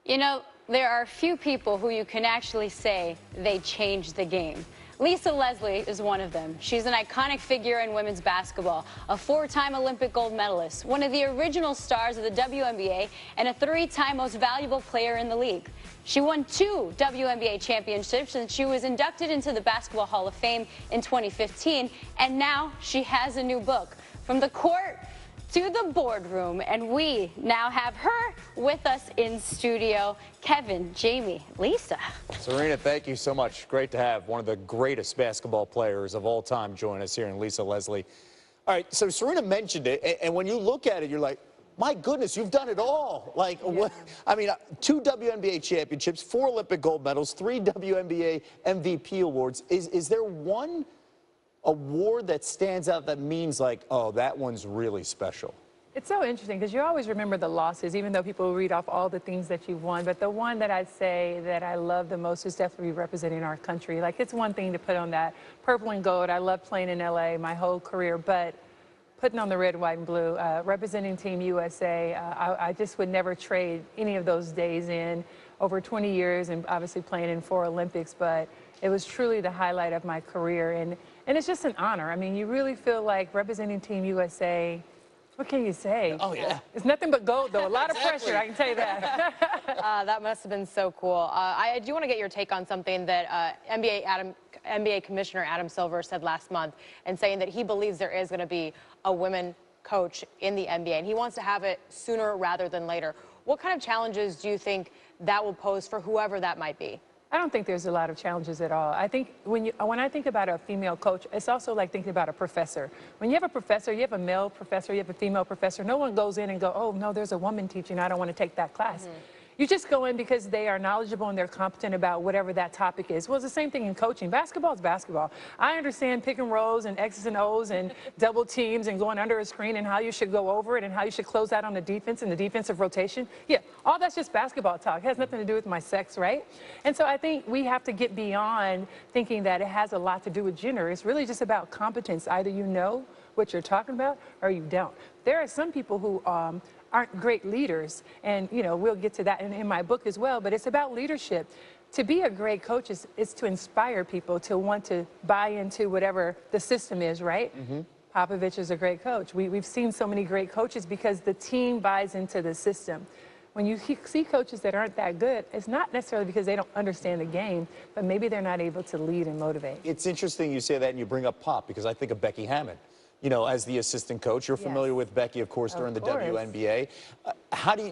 You know, there are few people who you can actually say they changed the game. Lisa Leslie is one of them. She's an iconic figure in women's basketball, a four-time Olympic gold medalist, one of the original stars of the WNBA, and a three-time most valuable player in the league. She won 2 WNBA championships, and she was inducted into the Basketball Hall of Fame in 2015, and now she has a new book, From the Court to the Boardroom, and we now have her with us in studio. Kevin, Jamie, Lisa. Serena, thank you so much. Great to have one of the greatest basketball players of all time join us here in Lisa Leslie. All right, so Serena mentioned it, and when you look at it, you're like, my goodness, you've done it all. Like, yeah. What, I mean, 2 WNBA championships, 4 Olympic gold medals, 3 WNBA MVP awards. Is there one award that stands out that means like, oh, that one's really special? It's so interesting because you always remember the losses, even though people read off all the things that you've won. But the one that I'd say that I love the most is definitely representing our country. Like, it's one thing to put on that purple and gold. I love playing in LA my whole career, but putting on the red, white, and blue, representing Team USA, I just would never trade any of those days in. Over 20 years and obviously playing in 4 Olympics, but it was truly the highlight of my career. And it's just an honor. I mean, you really feel like representing Team USA. What can you say? Oh, yeah. It's nothing but gold, though. A lot of pressure, I can tell you that. That must have been so cool. I do want to get your take on something that NBA Commissioner Adam Silver said last month, and saying that he believes there is going to be a women coach in the NBA, and he wants to have it sooner rather than later. What kind of challenges do you think that will pose for whoever that might be? I don't think there's a lot of challenges at all. I think when I think about a female coach, it's also like thinking about a professor. When you have a professor, you have a male professor, you have a female professor. No one goes in and go, oh, no, there's a woman teaching. I don't want to take that class. Mm-hmm. You just go in because they are knowledgeable and they're competent about whatever that topic is. Well, it's the same thing in coaching. Basketball is basketball. I understand pick and rolls and X's and O's and double teams and going under a screen and how you should go over it and how you should close out on the defense and the defensive rotation. Yeah, all that's just basketball talk. It has nothing to do with my sex, right? And so I think we have to get beyond thinking that it has a lot to do with gender. It's really just about competence. Either you know what you're talking about or you don't. There are some people who aren't great leaders, and we'll get to that in my book as well, but it's about leadership. To be a great coach is to inspire people to want to buy into whatever the system is, right? Mm-hmm. Popovich is a great coach. We've seen so many great coaches because the team buys into the system. When you see coaches that aren't that good, it's not necessarily because they don't understand the game, but maybe they're not able to lead and motivate. It's interesting you say that and you bring up Pop, because I think of Becky Hammon. As the assistant coach. You're familiar with Becky, of course, during the WNBA.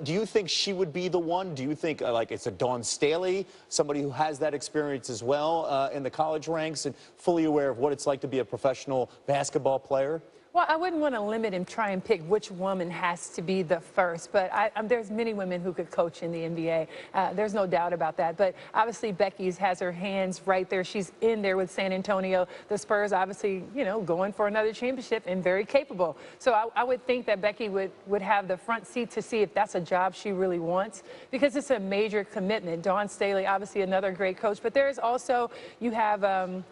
Do you think she would be the one? Do you think, like, it's a Dawn Staley, somebody who has that experience as well in the college ranks and fully aware of what it's like to be a professional basketball player? Well, I wouldn't want to limit and try and pick which woman has to be the first, but there's many women who could coach in the NBA. There's no doubt about that. But obviously, Becky's has her hands right there. She's in there with San Antonio. The Spurs, obviously, going for another championship and very capable. So I would think that Becky would have the front seat to see if that's a job she really wants, because it's a major commitment. Dawn Staley, obviously, another great coach. But there's also, you have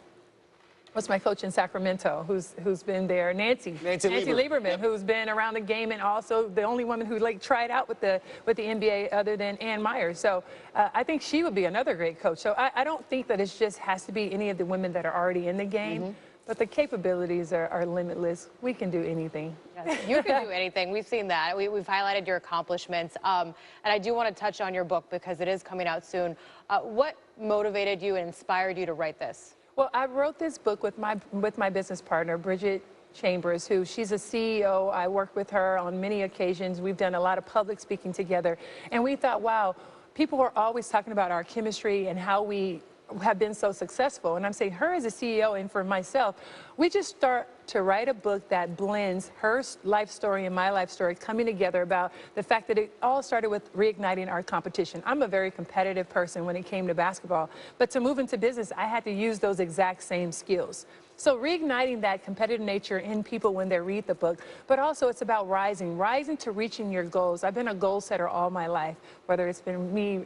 what's my coach in Sacramento who's been there? Nancy Lieberman, yep. Who's been around the game, and also the only woman who tried out with the NBA other than Ann Myers. So I think she would be another great coach. So I don't think that it just has to be any of the women that are already in the game. Mm-hmm. But the capabilities are limitless. We can do anything. Yes, you can do anything. We've seen that. We've highlighted your accomplishments. And I do want to touch on your book because it is coming out soon. What motivated you and inspired you to write this? Well, I wrote this book with my business partner, Bridget Chambers, she's a CEO. I worked with her on many occasions. We've done a lot of public speaking together. And we thought, wow, people are always talking about our chemistry and how we have been so successful. And I'm saying, her as a CEO and for myself, we just start to write a book that blends her life story and my life story coming together about the fact that it all started with reigniting our competition. I'm a very competitive person when it came to basketball, but to move into business, I had to use those exact same skills. So reigniting that competitive nature in people when they read the book, but also it's about rising to reaching your goals. I've been a goal setter all my life, whether it's been me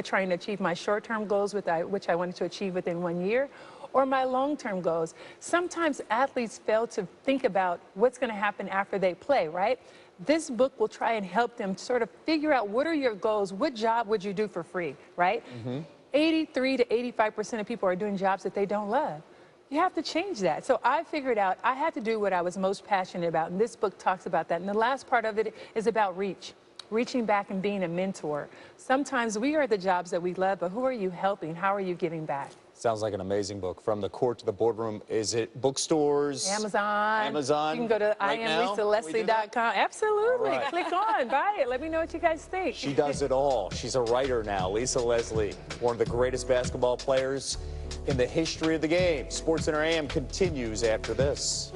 trying to achieve my short-term goals, which I wanted to achieve within 1 year, or my long-term goals. Sometimes athletes fail to think about what's going to happen after they play, right? This book will try and help them sort of figure out what are your goals, what job would you do for free, right? 83 to 85% of people are doing jobs that they don't love. You have to change that. So I figured out I had to do what I was most passionate about, and this book talks about that. And the last part of it is about reaching back and being a mentor. Sometimes we are the jobs that we love, but who are you helping? How are you giving back? Sounds like an amazing book. From the court to the boardroom. Is it bookstores? Amazon. Amazon. You can go to right IamLisaLeslie.com. Absolutely. All right. Click on, buy it. Let me know what you guys think. She does it all. She's a writer now. Lisa Leslie, one of the greatest basketball players in the history of the game. SportsCenter AM continues after this.